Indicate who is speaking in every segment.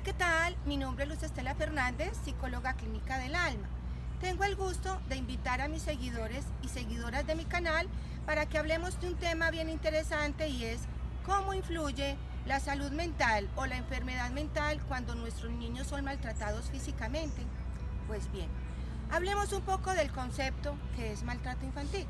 Speaker 1: ¿qué tal? Mi nombre es Luz Estela Fernández, psicóloga clínica del alma. Tengo el gusto de invitar a mis seguidores y seguidoras de mi canal para que hablemos de un tema bien interesante y es cómo influye la salud mental o la enfermedad mental cuando nuestros niños son maltratados físicamente. Pues bien, hablemos un poco del concepto que es maltrato infantil.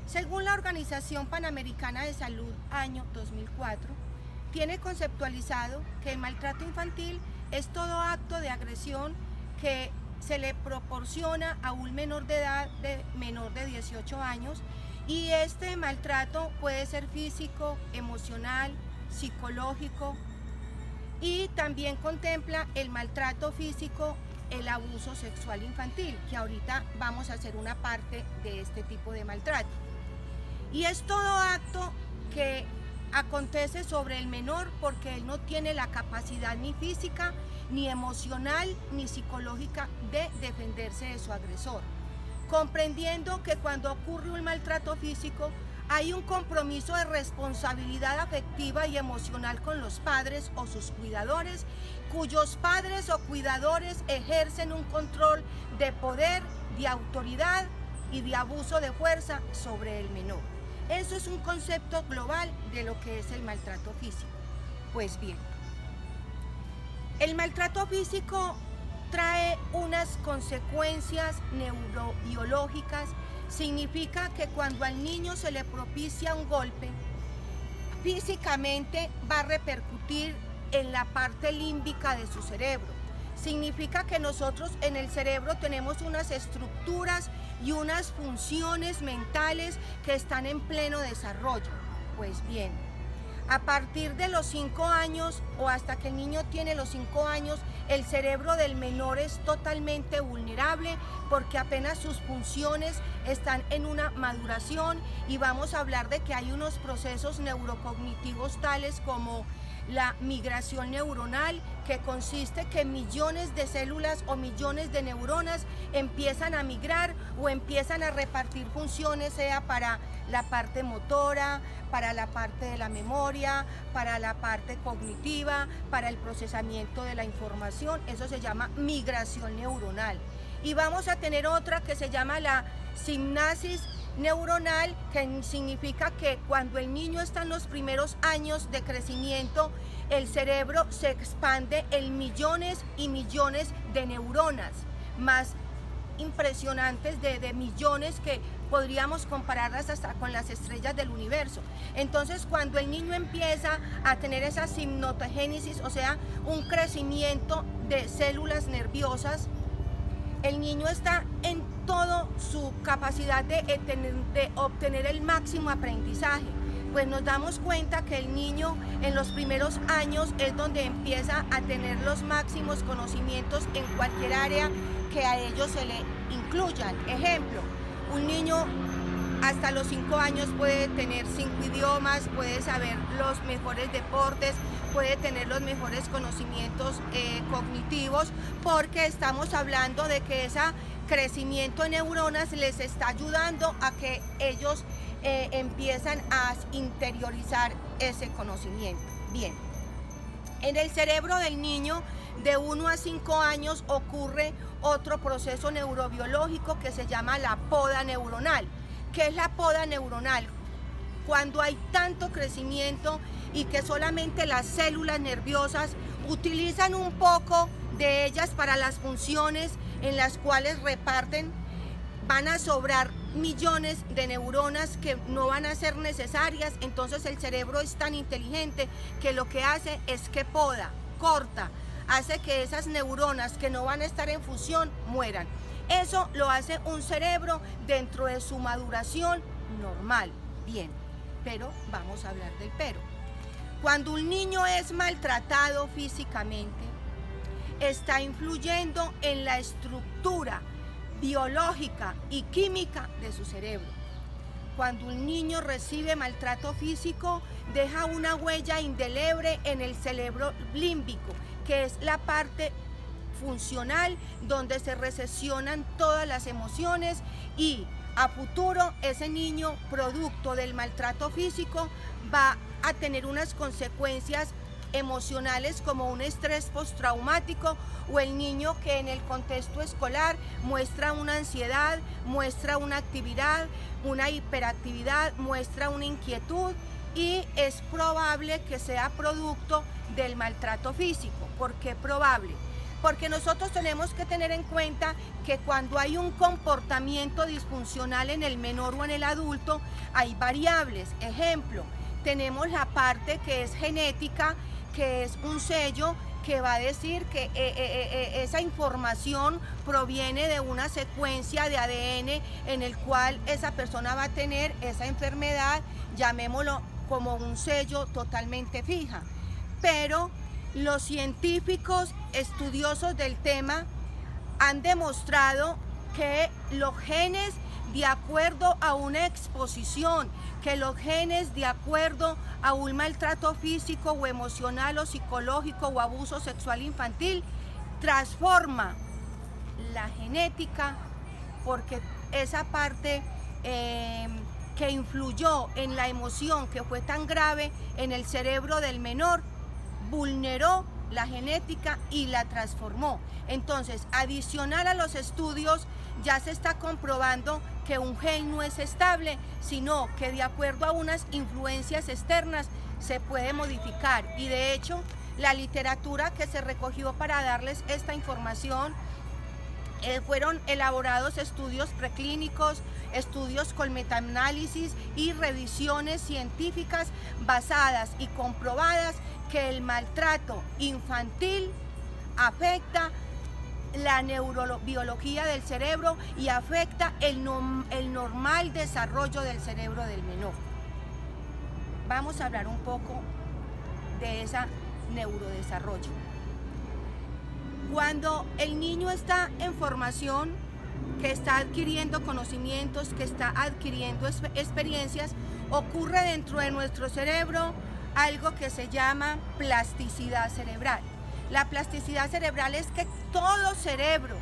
Speaker 1: Según la Organización Panamericana de Salud, año 2004, tiene conceptualizado que el maltrato infantil es todo acto de agresión que se le proporciona a un menor de edad de menor de 18 años y este maltrato puede ser físico, emocional, psicológico y también contempla el maltrato físico, el abuso sexual infantil, que ahorita vamos a hacer una parte de este tipo de maltrato. Y es todo acto que acontece sobre el menor porque él no tiene la capacidad ni física, ni emocional, ni psicológica de defenderse de su agresor. Comprendiendo que cuando ocurre un maltrato físico hay un compromiso de responsabilidad afectiva y emocional con los padres o sus cuidadores, cuyos padres o cuidadores ejercen un control de poder, de autoridad y de abuso de fuerza sobre el menor. Eso es un concepto global de lo que es el maltrato físico. Pues bien, el maltrato físico trae unas consecuencias neurobiológicas. Significa que cuando al niño se le propicia un golpe, físicamente va a repercutir en la parte límbica de su cerebro. Significa que nosotros en el cerebro tenemos unas estructuras y unas funciones mentales que están en pleno desarrollo. Pues bien, a partir de los 5 años o hasta que el niño tiene los 5 años, el cerebro del menor es totalmente vulnerable porque apenas sus funciones están en una maduración y vamos a hablar de que hay unos procesos neurocognitivos tales como la migración neuronal, que consiste que millones de células o millones de neuronas empiezan a migrar o empiezan a repartir funciones, sea para la parte motora, para la parte de la memoria, para la parte cognitiva, para el procesamiento de la información. Eso se llama migración neuronal. Y vamos a tener otra que se llama la sinapsis neuronal, que significa que cuando el niño está en los primeros años de crecimiento, el cerebro se expande en millones y millones de neuronas, más impresionantes de millones que podríamos compararlas hasta con las estrellas del universo. Entonces, cuando el niño empieza a tener esa sinaptogénesis, o sea, un crecimiento de células nerviosas, el niño está en toda su capacidad de obtener el máximo aprendizaje. Pues nos damos cuenta que el niño en los primeros años es donde empieza a tener los máximos conocimientos en cualquier área que a ellos se le incluyan. Ejemplo, un niño hasta los 5 años puede tener 5 idiomas, puede saber los mejores deportes, puede tener los mejores conocimientos cognitivos, porque estamos hablando de que ese crecimiento de neuronas les está ayudando a que ellos empiezan a interiorizar ese conocimiento. Bien, en el cerebro del niño de 1 a 5 años ocurre otro proceso neurobiológico que se llama la poda neuronal. ¿Qué es la poda neuronal? Cuando hay tanto crecimiento y que solamente las células nerviosas utilizan un poco de ellas para las funciones en las cuales reparten, van a sobrar millones de neuronas que no van a ser necesarias. Entonces el cerebro es tan inteligente que lo que hace es que poda, corta, hace que esas neuronas que no van a estar en función mueran. Eso lo hace un cerebro dentro de su maduración normal. Bien, pero vamos a hablar del pero. Cuando un niño es maltratado físicamente, está influyendo en la estructura biológica y química de su cerebro. Cuando un niño recibe maltrato físico, deja una huella indeleble en el cerebro límbico, que es la parte funcional donde se recesionan todas las emociones, y a futuro ese niño, producto del maltrato físico, va a tener unas consecuencias emocionales como un estrés postraumático, o el niño que en el contexto escolar muestra una ansiedad, muestra una actividad, una hiperactividad, muestra una inquietud, y es probable que sea producto del maltrato físico. ¿Por qué probable? Porque nosotros tenemos que tener en cuenta que cuando hay un comportamiento disfuncional en el menor o en el adulto, hay variables. Ejemplo, tenemos la parte que es genética, que es un sello que va a decir que esa información proviene de una secuencia de ADN en el cual esa persona va a tener esa enfermedad, llamémoslo como un sello totalmente fija. Pero los científicos estudiosos del tema han demostrado que los genes, de acuerdo a una exposición, que los genes, de acuerdo a un maltrato físico o emocional o psicológico o abuso sexual infantil, transforma la genética, porque esa parte que influyó en la emoción que fue tan grave en el cerebro del menor, vulneró la genética y la transformó. Entonces, adicional a los estudios, ya se está comprobando que un gen no es estable, sino que de acuerdo a unas influencias externas se puede modificar. Y de hecho, la literatura que se recogió para darles esta información, fueron elaborados estudios preclínicos, estudios con metaanálisis y revisiones científicas basadas y comprobadas que el maltrato infantil afecta la neurobiología del cerebro y afecta el normal desarrollo del cerebro del menor. Vamos a hablar un poco de ese neurodesarrollo. Cuando el niño está en formación, que está adquiriendo conocimientos, que está adquiriendo experiencias, ocurre dentro de nuestro cerebro algo que se llama plasticidad cerebral. La plasticidad cerebral es que todo cerebro,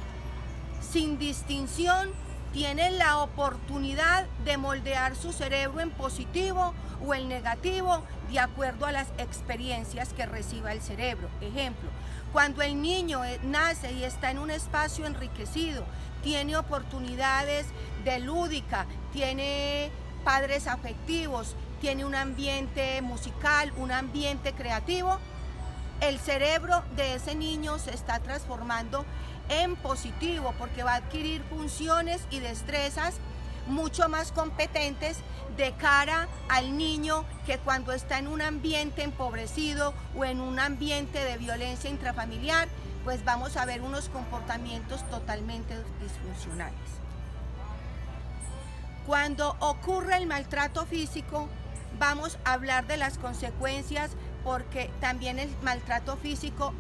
Speaker 1: sin distinción, tiene la oportunidad de moldear su cerebro en positivo o en negativo de acuerdo a las experiencias que reciba el cerebro. Ejemplo, cuando el niño nace y está en un espacio enriquecido, tiene oportunidades de lúdica, tiene padres afectivos, tiene un ambiente musical, un ambiente creativo, el cerebro de ese niño se está transformando en positivo porque va a adquirir funciones y destrezas mucho más competentes de cara al niño que cuando está en un ambiente empobrecido o en un ambiente de violencia intrafamiliar, pues vamos a ver unos comportamientos totalmente disfuncionales. Cuando ocurre el maltrato físico, vamos a hablar de las consecuencias, porque también el maltrato físico,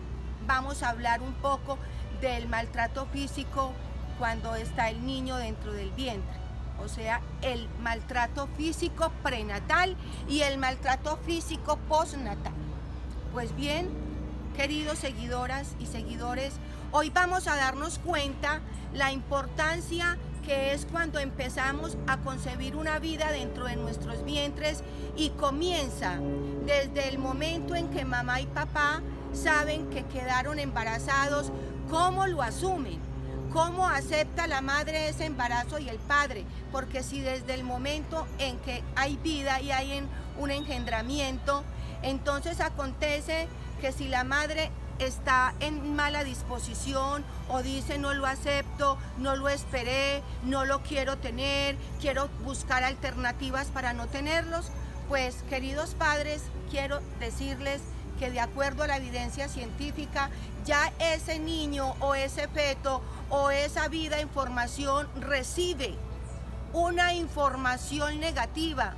Speaker 1: vamos a hablar un poco del maltrato físico cuando está el niño dentro del vientre, o sea, el maltrato físico prenatal y el maltrato físico postnatal. Pues bien, queridos seguidoras y seguidores, hoy vamos a darnos cuenta la importancia que es cuando empezamos a concebir una vida dentro de nuestros vientres y comienza desde el momento en que mamá y papá saben que quedaron embarazados, cómo lo asumen, cómo acepta la madre ese embarazo y el padre, porque si desde el momento en que hay vida y hay un engendramiento, entonces acontece que si la madre está en mala disposición o dice no lo acepto, no lo esperé, no lo quiero tener, quiero buscar alternativas para no tenerlos, pues queridos padres, quiero decirles que de acuerdo a la evidencia científica, ya ese niño o ese feto o esa vida en formación recibe una información negativa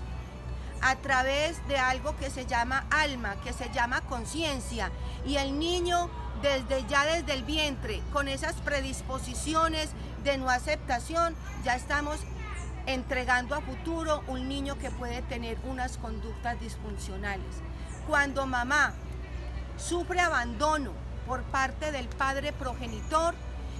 Speaker 1: a través de algo que se llama alma, que se llama conciencia, y el niño desde el vientre, con esas predisposiciones de no aceptación, ya estamos entregando a futuro un niño que puede tener unas conductas disfuncionales. Cuando mamá sufre abandono por parte del padre progenitor,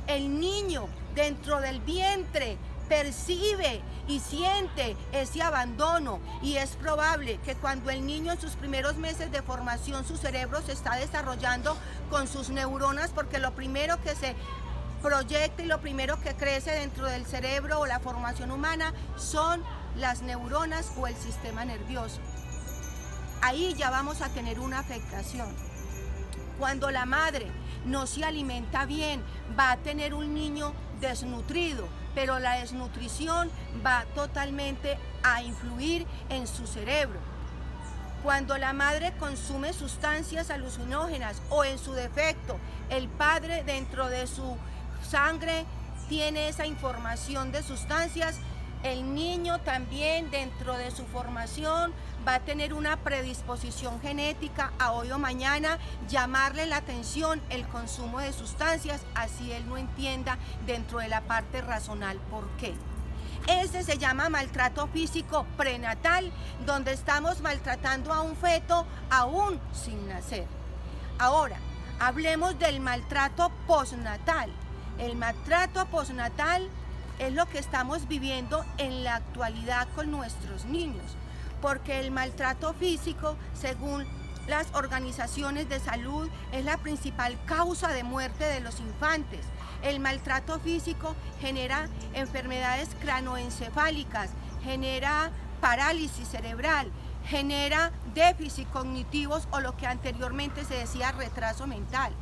Speaker 1: el niño dentro del vientre percibe y siente ese abandono, y es probable que cuando el niño en sus primeros meses de formación su cerebro se está desarrollando con sus neuronas, porque lo primero que se proyecta y lo primero que crece dentro del cerebro o la formación humana son las neuronas o el sistema nervioso. Ahí ya vamos a tener una afectación. Cuando la madre no se alimenta bien, va a tener un niño desnutrido, pero la desnutrición va totalmente a influir en su cerebro. Cuando la madre consume sustancias alucinógenas o, en su defecto, el padre dentro de su sangre tiene esa información de sustancias, el niño también dentro de su formación va a tener una predisposición genética a hoy o mañana llamarle la atención el consumo de sustancias, así él no entienda dentro de la parte racional por qué. Ese se llama maltrato físico prenatal, donde estamos maltratando a un feto aún sin nacer. Ahora, hablemos del maltrato postnatal. El maltrato postnatal es lo que estamos viviendo en la actualidad con nuestros niños, porque el maltrato físico, según las organizaciones de salud, es la principal causa de muerte de los infantes. El maltrato físico genera enfermedades cranoencefálicas, genera parálisis cerebral, genera déficit cognitivos o lo que anteriormente se decía retraso mental.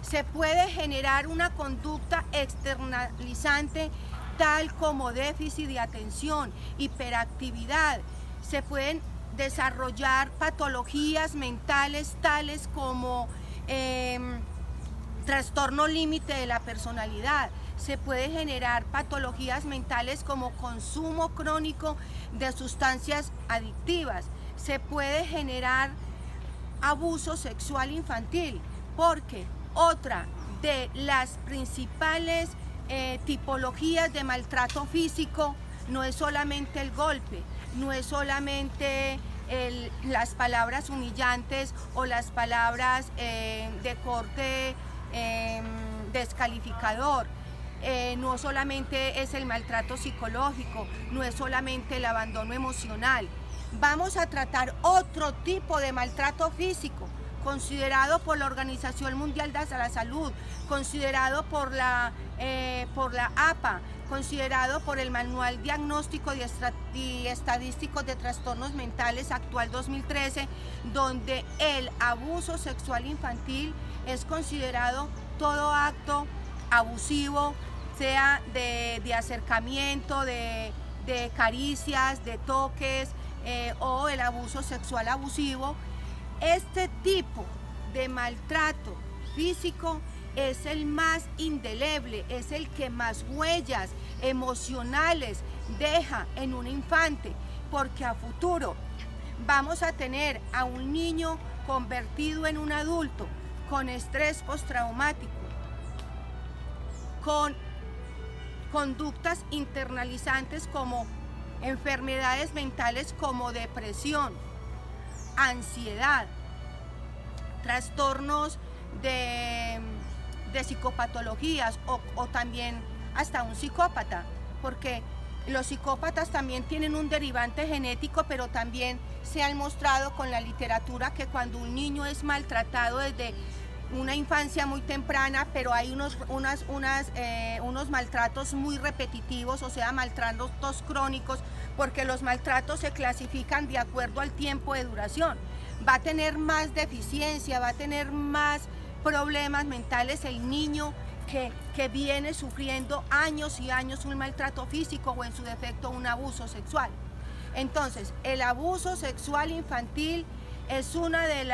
Speaker 1: Se puede generar una conducta externalizante tal como déficit de atención, hiperactividad. Se pueden desarrollar patologías mentales tales como trastorno límite de la personalidad. Se puede generar patologías mentales como consumo crónico de sustancias adictivas. Se puede generar abuso sexual infantil, porque otra de las principales tipologías de maltrato físico no es solamente el golpe, no es solamente las palabras humillantes o las palabras de corte descalificador, no solamente es el maltrato psicológico, no es solamente el abandono emocional. Vamos a tratar otro tipo de maltrato físico, considerado por la Organización Mundial de la Salud, considerado por la APA, considerado por el Manual Diagnóstico y Estadístico de Trastornos Mentales actual 2013, donde el abuso sexual infantil es considerado todo acto abusivo, sea de acercamiento, de caricias, de toques o el abuso sexual abusivo. Este tipo de maltrato físico es el más indeleble, es el que más huellas emocionales deja en un infante, porque a futuro vamos a tener a un niño convertido en un adulto con estrés postraumático, con conductas internalizantes como enfermedades mentales como depresión, ansiedad, trastornos de psicopatologías o también hasta un psicópata, porque los psicópatas también tienen un derivante genético, pero también se ha mostrado con la literatura que cuando un niño es maltratado desde una infancia muy temprana, pero hay unos maltratos muy repetitivos, o sea, maltratos crónicos, porque los maltratos se clasifican de acuerdo al tiempo de duración. Va a tener más deficiencia, va a tener más problemas mentales el niño que viene sufriendo años y años un maltrato físico o, en su defecto, un abuso sexual. Entonces, el abuso sexual infantil es una de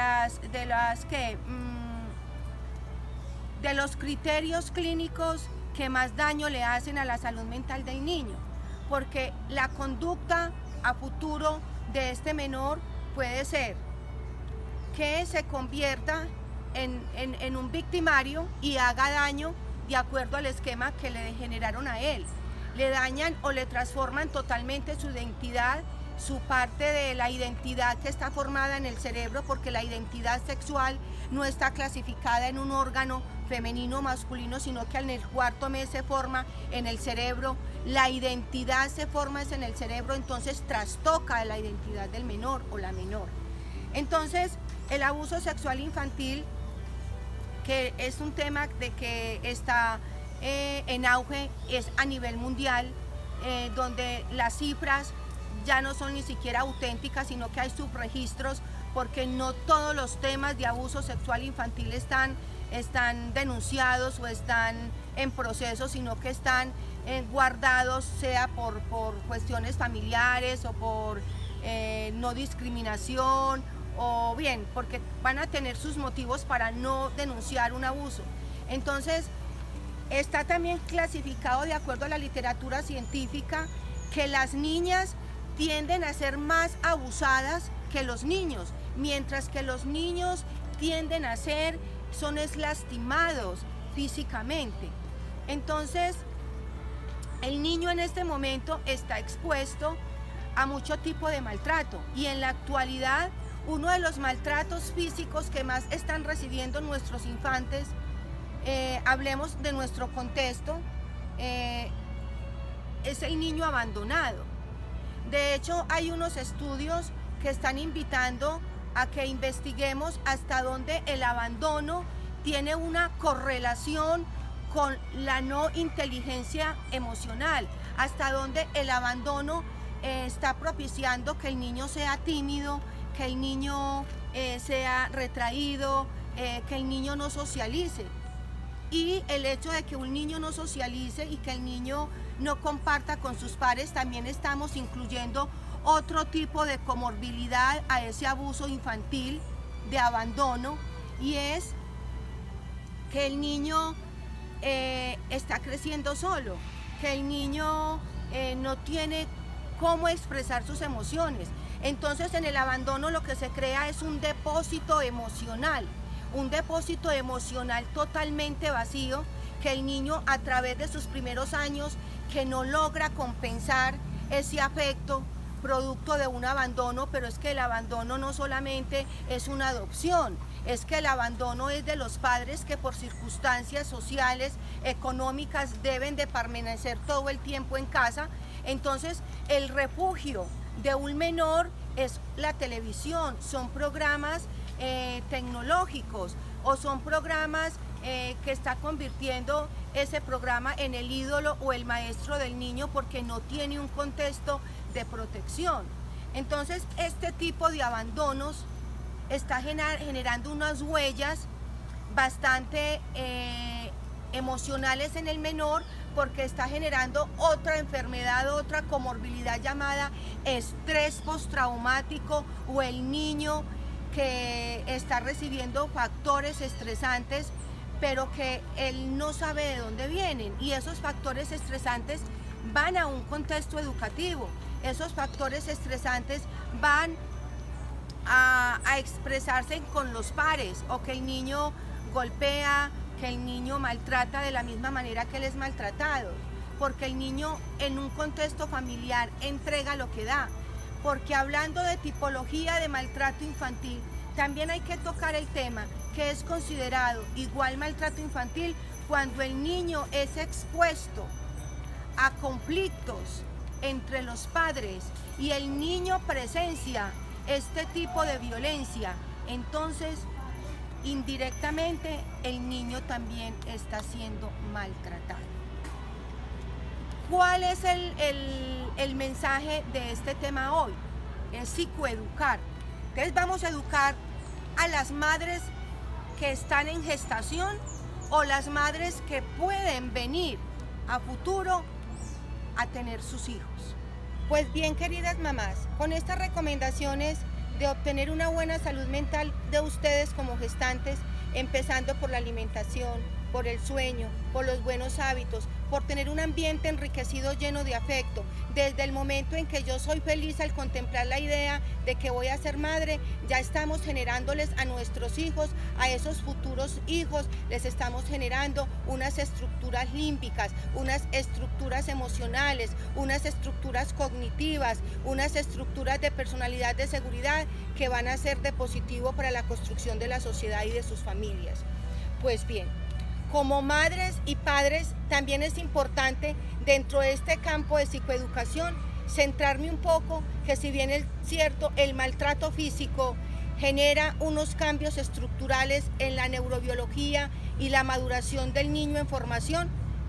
Speaker 1: los criterios clínicos que más daño le hacen a la salud mental del niño, porque la conducta a futuro de este menor puede ser que se convierta en un victimario y haga daño de acuerdo al esquema que le generaron a él. Le dañan o le transforman totalmente su identidad, su parte de la identidad que está formada en el cerebro, porque la identidad sexual no está clasificada en un órgano femenino o masculino, sino que en el cuarto mes se forma en el cerebro, la identidad se forma en el cerebro, entonces trastoca la identidad del menor o la menor. Entonces, el abuso sexual infantil, que es un tema de que está en auge, es a nivel mundial, donde las cifras ya no son ni siquiera auténticas, sino que hay subregistros, porque no todos los temas de abuso sexual infantil están denunciados o están en proceso, sino que están guardados, sea por cuestiones familiares o por no discriminación, o bien porque van a tener sus motivos para no denunciar un abuso. Entonces, está también clasificado de acuerdo a la literatura científica que las niñas tienden a ser más abusadas que los niños, mientras que los niños tienden a ser, son lastimados físicamente. Entonces, el niño en este momento está expuesto a mucho tipo de maltrato, y en la actualidad uno de los maltratos físicos que más están recibiendo nuestros infantes, hablemos de nuestro contexto, es el niño abandonado. De hecho, hay unos estudios que están invitando a que investiguemos hasta dónde el abandono tiene una correlación con la no inteligencia emocional, hasta dónde el abandono está propiciando que el niño sea tímido, que el niño sea retraído, que el niño no socialice. Y el hecho de que un niño no socialice y que el niño no comparta con sus pares, también estamos incluyendo otro tipo de comorbilidad a ese abuso infantil de abandono, y es que el niño está creciendo solo, que el niño no tiene cómo expresar sus emociones. Entonces, en el abandono lo que se crea es un depósito emocional totalmente vacío, que el niño a través de sus primeros años, que no logra compensar ese afecto producto de un abandono. Pero es que el abandono no solamente es una adopción, es que el abandono es de los padres que por circunstancias sociales, económicas, deben de permanecer todo el tiempo en casa. Entonces, el refugio de un menor es la televisión, son programas tecnológicos, o son programas que está convirtiendo ese programa en el ídolo o el maestro del niño, porque no tiene un contexto de protección. Entonces, este tipo de abandonos está generando unas huellas bastante emocionales en el menor, porque está generando otra enfermedad, otra comorbilidad llamada estrés postraumático, o el niño que está recibiendo factores estresantes, pero que él no sabe de dónde vienen, y esos factores estresantes van a un contexto educativo, esos factores estresantes van a expresarse con los pares, o que el niño golpea, que el niño maltrata de la misma manera que él es maltratado, porque el niño en un contexto familiar entrega lo que da. Porque hablando de tipología de maltrato infantil, también hay que tocar el tema que es considerado igual maltrato infantil cuando el niño es expuesto a conflictos entre los padres y el niño presencia este tipo de violencia. Entonces, indirectamente, el niño también está siendo maltratado. ¿Cuál es el mensaje de este tema hoy? Es psicoeducar. Entonces, vamos a educar a las madres que están en gestación, o las madres que pueden venir a futuro a tener sus hijos. Pues bien, queridas mamás, con estas recomendaciones de obtener una buena salud mental de ustedes como gestantes, empezando por la alimentación, por el sueño, por los buenos hábitos, por tener un ambiente enriquecido lleno de afecto. Desde el momento en que yo soy feliz al contemplar la idea de que voy a ser madre, ya estamos generándoles a nuestros hijos, a esos futuros hijos, les estamos generando unas estructuras límbicas, unas estructuras emocionales, unas estructuras cognitivas, unas estructuras de personalidad, de seguridad, que van a ser de positivo para la construcción de la sociedad y de sus familias. Pues bien, Como madres y padres también es importante dentro de este campo de psicoeducación centrarme un poco que si bien es cierto el maltrato físico genera unos cambios estructurales en la neurobiología y la maduración del niño en formación,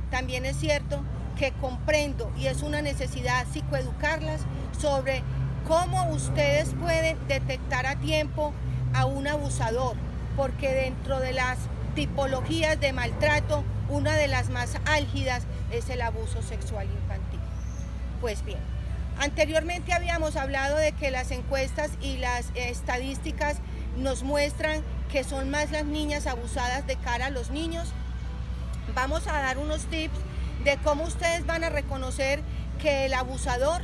Speaker 1: también es cierto que comprendo y es una necesidad psicoeducarlas sobre cómo ustedes pueden detectar a tiempo a un abusador, porque dentro de las tipologías de maltrato, una de las más álgidas es el abuso sexual infantil. Pues bien, anteriormente habíamos hablado de que las encuestas y las estadísticas nos muestran que son más las niñas abusadas de cara a los niños. Vamos a dar unos tips de cómo ustedes van a reconocer que el abusador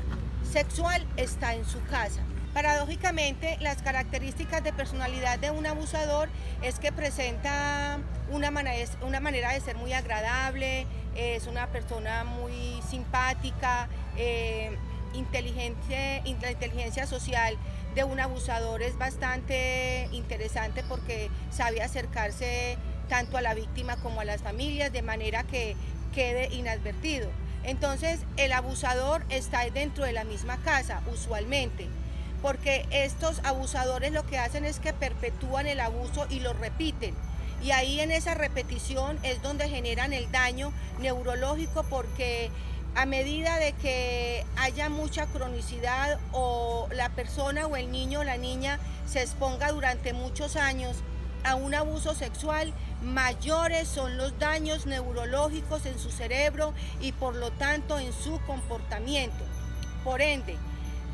Speaker 1: sexual está en su casa. Paradójicamente, las características de personalidad de un abusador es que presenta una manera de ser muy agradable, es una persona muy simpática, inteligente. La inteligencia social de un abusador es bastante interesante porque sabe acercarse tanto a la víctima como a las familias de manera que quede inadvertido. Entonces, el abusador está dentro de la misma casa, usualmente, porque estos abusadores lo que hacen es que perpetúan el abuso y lo repiten. Y ahí en esa repetición es donde generan el daño neurológico, porque a medida de que haya mucha cronicidad o la persona o el niño o la niña se exponga durante muchos años a un abuso sexual, mayores son los daños neurológicos en su cerebro y por lo tanto en su comportamiento. Por ende,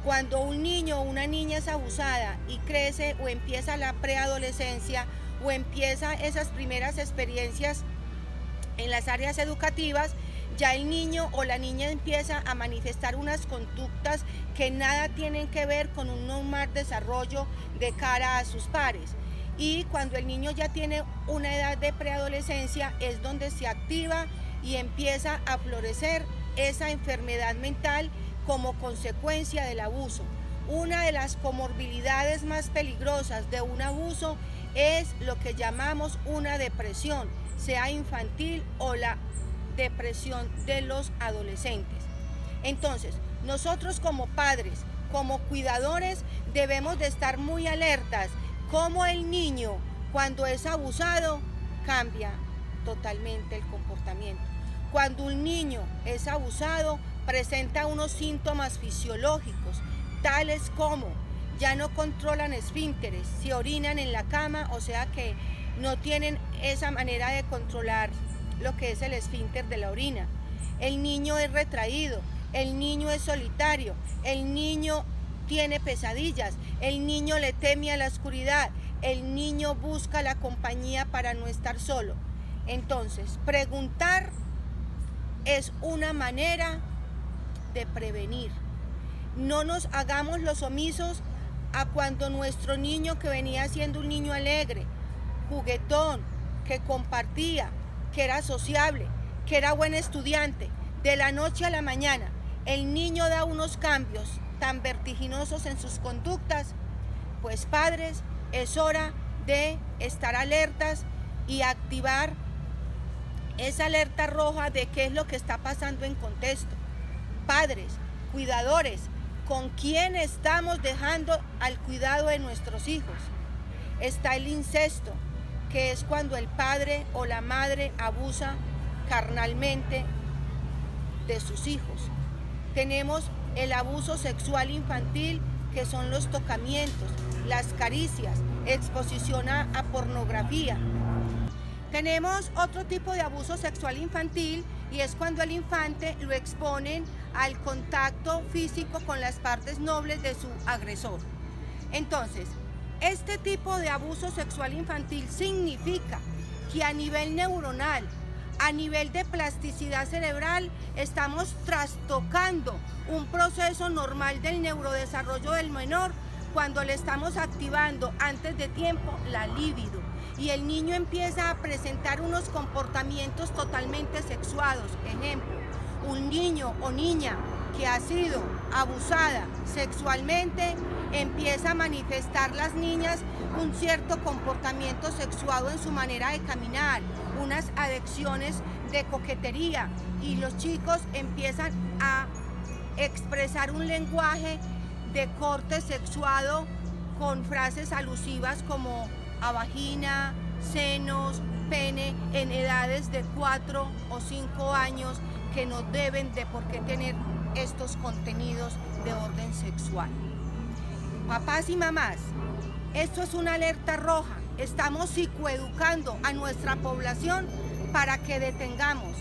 Speaker 1: cuando un niño o una niña es abusada y crece o empieza la preadolescencia o empieza esas primeras experiencias en las áreas educativas, ya el niño o la niña empieza a manifestar unas conductas que nada tienen que ver con un normal desarrollo de cara a sus pares. Y cuando el niño ya tiene una edad de preadolescencia es donde se activa y empieza a florecer esa enfermedad mental como consecuencia del abuso. Una de las comorbilidades más peligrosas de un abuso es lo que llamamos una depresión, sea infantil o la depresión de los adolescentes. Entonces, nosotros como padres, como cuidadores, debemos de estar muy alertas cómo el niño, cuando es abusado, cambia totalmente el comportamiento. Cuando un niño es abusado, presenta unos síntomas fisiológicos, tales como ya no controlan esfínteres, se orinan en la cama, o sea que no tienen esa manera de controlar lo que es el esfínter de la orina. El niño es retraído, el niño es solitario, el niño tiene pesadillas, el niño le teme a la oscuridad, el niño busca la compañía para no estar solo. Entonces, preguntar es una manera de prevenir. No nos hagamos los omisos a cuando nuestro niño, que venía siendo un niño alegre, juguetón, que compartía, que era sociable, que era buen estudiante, de la noche a la mañana, el niño da unos cambios tan vertiginosos en sus conductas, pues padres, es hora de estar alertas y activar esa alerta roja de qué es lo que está pasando en contexto. Padres, cuidadores, ¿con quién estamos dejando al cuidado de nuestros hijos? Está el incesto, que es cuando el padre o la madre abusa carnalmente de sus hijos. Tenemos el abuso sexual infantil, que son los tocamientos, las caricias, exposición a pornografía. Tenemos otro tipo de abuso sexual infantil y es cuando el infante lo exponen al contacto físico con las partes nobles de su agresor. Entonces, este tipo de abuso sexual infantil significa que a nivel neuronal, a nivel de plasticidad cerebral, estamos trastocando un proceso normal del neurodesarrollo del menor cuando le estamos activando antes de tiempo la libido y el niño empieza a presentar unos comportamientos totalmente sexuados. Ejemplo, un niño o niña que ha sido abusada sexualmente empieza a manifestar las niñas un cierto comportamiento sexuado en su manera de caminar unas adicciones de coquetería y los chicos empiezan a expresar un lenguaje de corte sexuado con frases alusivas como a vagina, senos, pene, en edades de 4 o 5 años que no deben de por qué tener estos contenidos de orden sexual. Papás y mamás, esto es una alerta roja. Estamos psicoeducando a nuestra población para que detengamos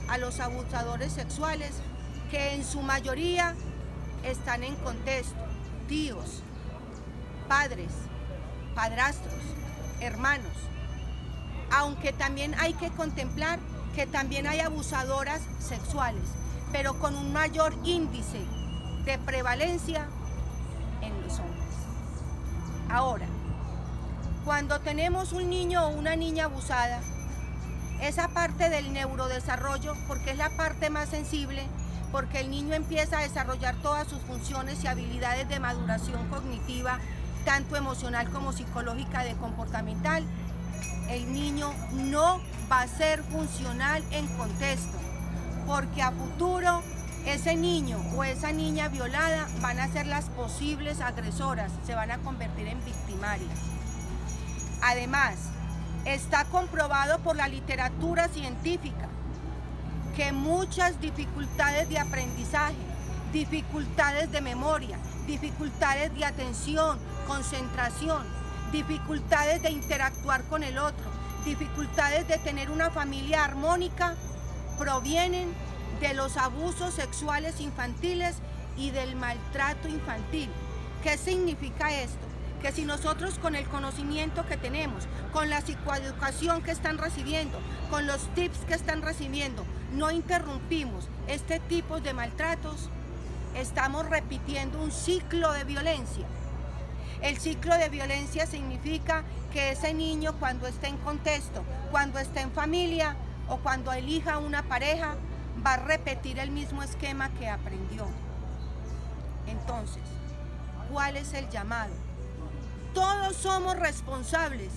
Speaker 1: a los abusadores sexuales que en su mayoría están en contexto, tíos, padres, padrastros, hermanos. Aunque también hay que contemplar que también hay abusadoras sexuales, pero con un mayor índice de prevalencia en los hombres. Ahora, cuando tenemos un niño o una niña abusada, esa parte del neurodesarrollo, porque es la parte más sensible, porque el niño empieza a desarrollar todas sus funciones y habilidades de maduración cognitiva, tanto emocional como psicológica, de comportamental, el niño no va a ser funcional en contexto, porque a futuro ese niño o esa niña violada van a ser las posibles agresoras, se van a convertir en victimarias. Además, está comprobado por la literatura científica que muchas dificultades de aprendizaje, dificultades de memoria, dificultades de atención, concentración, dificultades de interactuar con el otro, dificultades de tener una familia armónica, provienen de los abusos sexuales infantiles y del maltrato infantil. ¿Qué significa esto? Que si nosotros con el conocimiento que tenemos, con la psicoeducación que están recibiendo, con los tips que están recibiendo, no interrumpimos este tipo de maltratos, estamos repitiendo un ciclo de violencia. El ciclo de violencia significa que ese niño, cuando esté en contexto, cuando esté en familia o cuando elija una pareja, va a repetir el mismo esquema que aprendió. Entonces, ¿cuál es el llamado? Todos somos responsables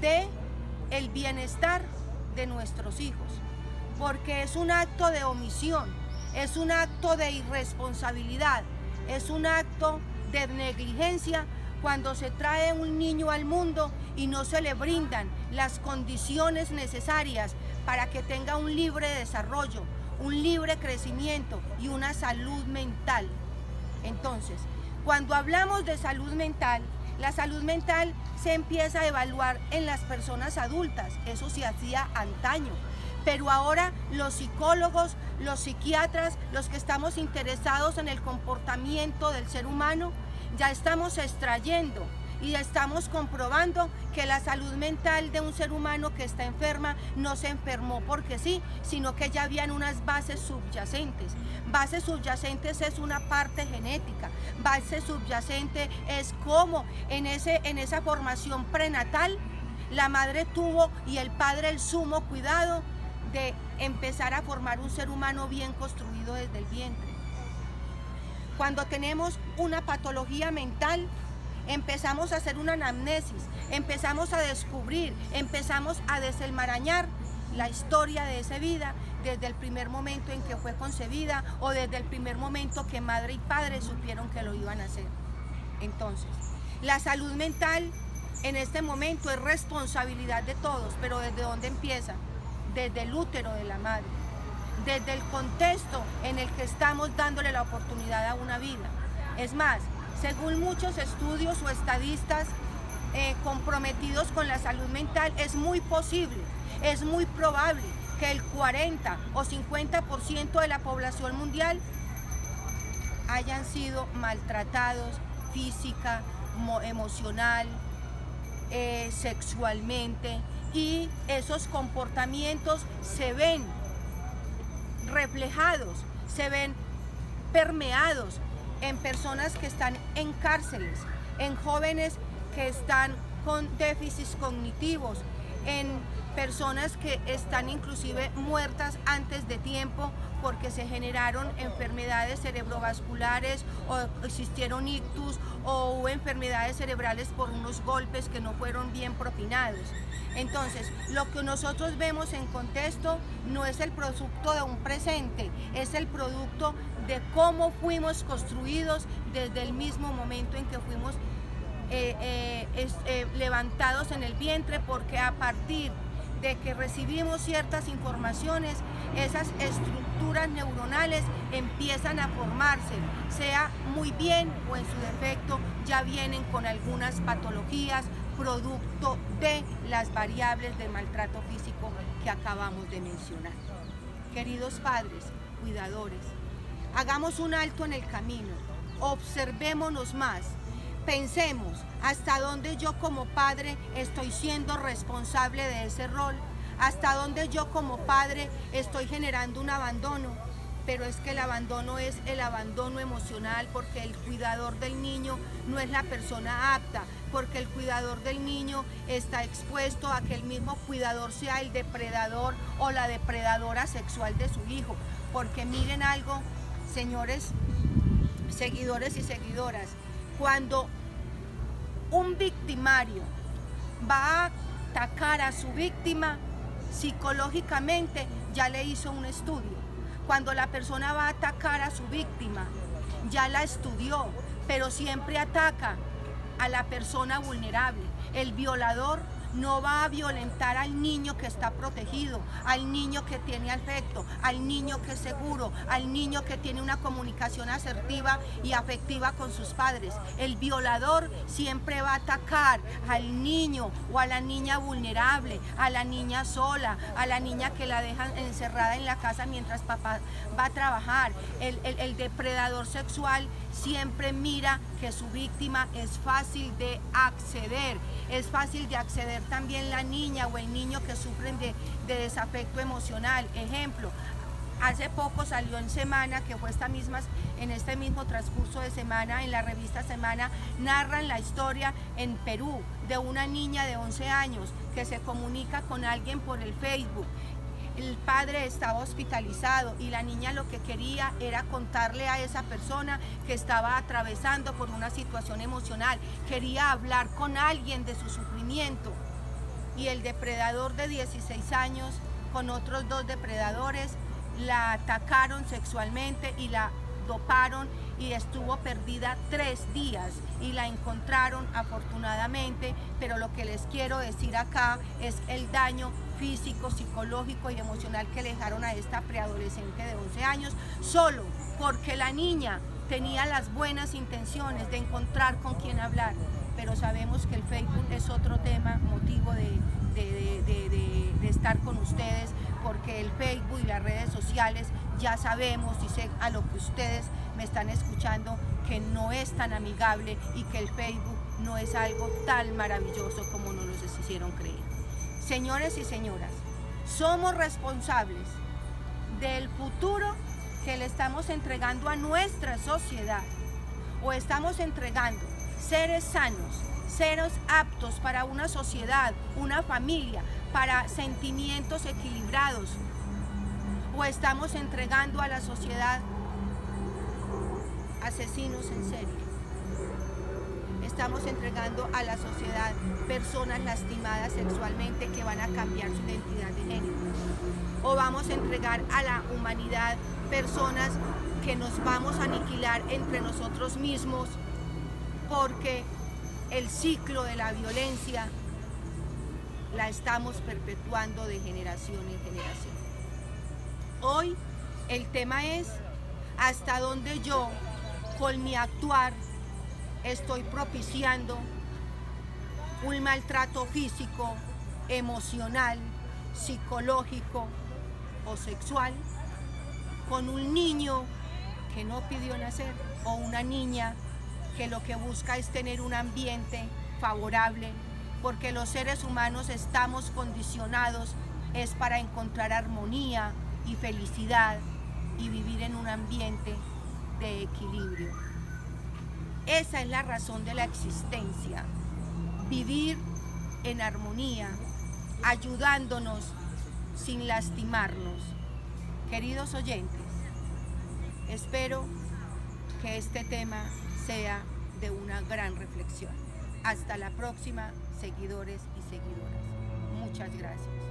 Speaker 1: del bienestar de nuestros hijos, porque es un acto de omisión, es un acto de irresponsabilidad, es un acto de negligencia cuando se trae un niño al mundo y no se le brindan las condiciones necesarias para que tenga un libre desarrollo, un libre crecimiento y una salud mental. Entonces, cuando hablamos de salud mental, la salud mental se empieza a evaluar en las personas adultas, eso se hacía antaño, pero ahora los psicólogos, los psiquiatras, los que estamos interesados en el comportamiento del ser humano, ya estamos extrayendo y estamos comprobando que la salud mental de un ser humano que está enferma no se enfermó porque sí, sino que ya habían unas bases subyacentes. Bases subyacentes es una parte genética, base subyacente es como en esa formación prenatal la madre tuvo y el padre el sumo cuidado de empezar a formar un ser humano bien construido desde el vientre. Cuando tenemos una patología mental, empezamos a hacer una anamnesis, empezamos a descubrir, empezamos a desenmarañar la historia de esa vida desde el primer momento en que fue concebida o desde el primer momento que madre y padre supieron que lo iban a hacer. Entonces, la salud mental en este momento es responsabilidad de todos, pero ¿desde dónde empieza? Desde el útero de la madre, desde el contexto en el que estamos dándole la oportunidad a una vida. Es más, según muchos estudios o estadistas comprometidos con la salud mental, es muy posible, es muy probable que el 40 o 50% de la población mundial hayan sido maltratados física, emocional, sexualmente, y esos comportamientos se ven reflejados, se ven permeados en personas que están en cárceles, en jóvenes que están con déficits cognitivos, en personas que están inclusive muertas antes de tiempo porque se generaron enfermedades cerebrovasculares o existieron ictus o hubo enfermedades cerebrales por unos golpes que no fueron bien propinados. Entonces, lo que nosotros vemos en contexto no es el producto de un presente, es el producto de cómo fuimos construidos desde el mismo momento en que fuimos levantados en el vientre, porque a partir de que recibimos ciertas informaciones, esas estructuras neuronales empiezan a formarse, sea muy bien o en su defecto ya vienen con algunas patologías producto de las variables del maltrato físico que acabamos de mencionar. Queridos padres, cuidadores, hagamos un alto en el camino, observémonos más. Pensemos hasta dónde yo como padre estoy siendo responsable de ese rol, hasta dónde yo como padre estoy generando un abandono, pero es que el abandono es el abandono emocional, porque el cuidador del niño no es la persona apta, porque el cuidador del niño está expuesto a que el mismo cuidador sea el depredador o la depredadora sexual de su hijo, porque miren algo, señores, seguidores y seguidoras, cuando un victimario va a atacar a su víctima, psicológicamente ya le hizo un estudio. Cuando la persona va a atacar a su víctima, ya la estudió, pero siempre ataca a la persona vulnerable. El violador no va a violentar al niño que está protegido, al niño que tiene afecto, al niño que es seguro, al niño que tiene una comunicación asertiva y afectiva con sus padres. El violador siempre va a atacar al niño o a la niña vulnerable, a la niña sola, a la niña que la dejan encerrada en la casa mientras papá va a trabajar. El depredador sexual siempre mira que su víctima es fácil de acceder. Es fácil de acceder también la niña o el niño que sufren de desafecto emocional. Ejemplo, hace poco salió en Semana, que fue en este mismo transcurso de semana, en la revista Semana, narran la historia en Perú de una niña de 11 años que se comunica con alguien por el Facebook. El padre estaba hospitalizado y la niña lo que quería era contarle a esa persona que estaba atravesando por una situación emocional. Quería hablar con alguien de su sufrimiento. Y el depredador de 16 años con otros 2 depredadores la atacaron sexualmente y la doparon y estuvo perdida 3 días y la encontraron afortunadamente, pero lo que les quiero decir acá es el daño físico, psicológico y emocional que le dejaron a esta preadolescente de 11 años, solo porque la niña tenía las buenas intenciones de encontrar con quién hablar, pero sabemos que el Facebook es otro tema, motivo de estar con ustedes, porque el Facebook y las redes sociales ya sabemos, y sé a lo que ustedes me están escuchando, que no es tan amigable y que el Facebook no es algo tan maravilloso como nos lo hicieron creer. Señores y señoras, somos responsables del futuro que le estamos entregando a nuestra sociedad, o estamos entregando seres sanos, seres aptos para una sociedad, una familia, para sentimientos equilibrados, o estamos entregando a la sociedad asesinos en serie. Estamos entregando a la sociedad personas lastimadas sexualmente que van a cambiar su identidad de género. O vamos a entregar a la humanidad personas que nos vamos a aniquilar entre nosotros mismos, porque el ciclo de la violencia la estamos perpetuando de generación en generación. Hoy el tema es hasta dónde yo, con mi actuar, estoy propiciando un maltrato físico, emocional, psicológico o sexual con un niño que no pidió nacer o una niña que lo que busca es tener un ambiente favorable, porque los seres humanos estamos condicionados es para encontrar armonía y felicidad y vivir en un ambiente de equilibrio. Esa es la razón de la existencia, vivir en armonía ayudándonos sin lastimarnos. Queridos oyentes, espero que este tema sea de una gran reflexión. Hasta la próxima, seguidores y seguidoras. Muchas gracias.